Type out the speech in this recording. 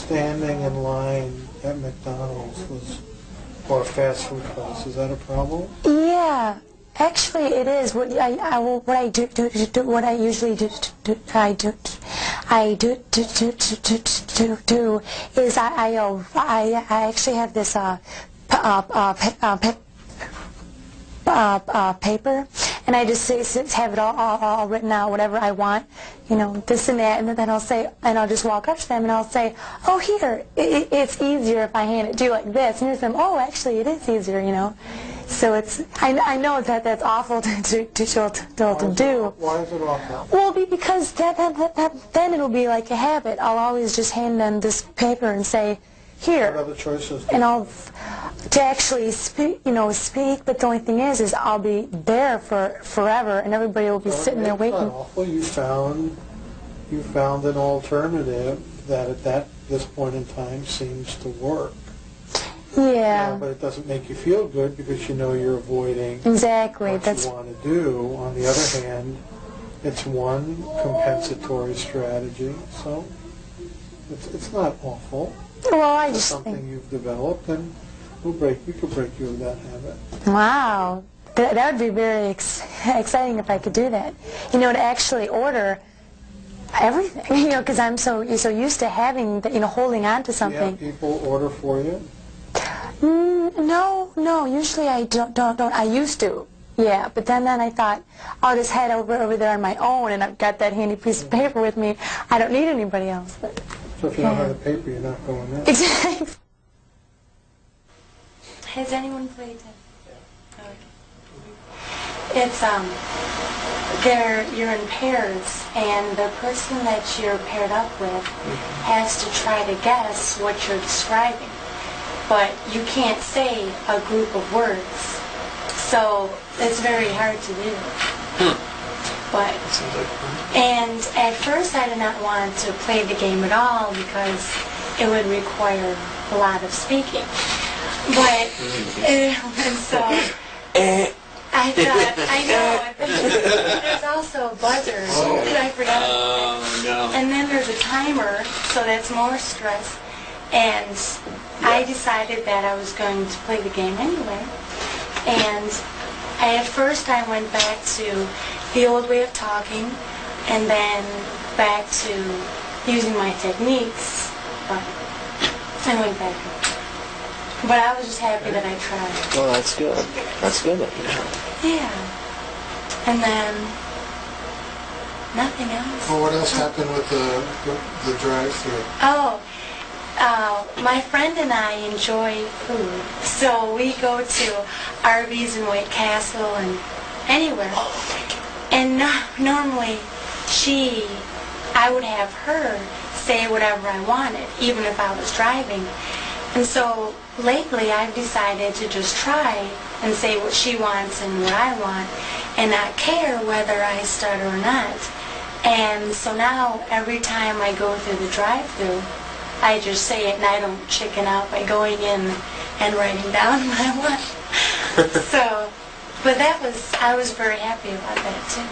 standing in line at McDonald's was, or a fast food place. Is that a problem? Yeah, actually it is. What I usually do is I actually have this paper, and I just have it all written out, whatever I want, you know, this and that, and then I'll say, and I'll just walk up to them and I'll say, oh, here, it's easier if I hand it to you like this, and you're saying, oh, actually, it is easier, you know. So it's, I know that's awful to do. Why is it awful? Well, because then it'll be like a habit. I'll always just hand them this paper and say, here. What other choices? And I'll to actually speak, but the only thing is I'll be there for forever, and everybody will be sitting there waiting. It's not awful. You found an alternative that at this point in time seems to work. Yeah. But it doesn't make you feel good because you know you're avoiding exactly what you want to do. On the other hand, it's one compensatory strategy, so it's not awful. Well, I It's just something think you've developed, and we could break you of that habit. wow, that would be very exciting if I could do that. You know, to actually order everything. You know, because I'm so used to having, holding on to something. Do you have people order for you? No. Usually I don't. I used to. Yeah, but then I thought I'll just head over there on my own, and I've got that handy piece of paper with me. I don't need anybody else. But So if you don't have the paper, you're not going in. exactly. Has anyone played it? Yeah. Okay. It's you're in pairs, and the person that you're paired up with has to try to guess what you're describing. But you can't say a group of words, so it's very hard to do. But and at first I did not want to play the game at all because it would require a lot of speaking. But and so I thought, I know. There's also buzzers. Did I forget? No. And then there's a timer, so that's more stress. And I decided that I was going to play the game anyway. And at first I went back to the old way of talking, and then back to using my techniques. But I went back. But I was just happy that I tried. Well, that's good. That's good that you tried. Yeah. And then nothing else. Well, what else happened with the drive-thru? Oh, my friend and I enjoy food, so we go to Arby's and White Castle and anywhere. And normally I would have her say whatever I wanted, even if I was driving. And so lately I've decided to just try and say what she wants and what I want and not care whether I stutter or not. And so now every time I go through the drive-thru, I just say it, and I don't chicken out by going in and writing down what I want. So, but I was very happy about that too.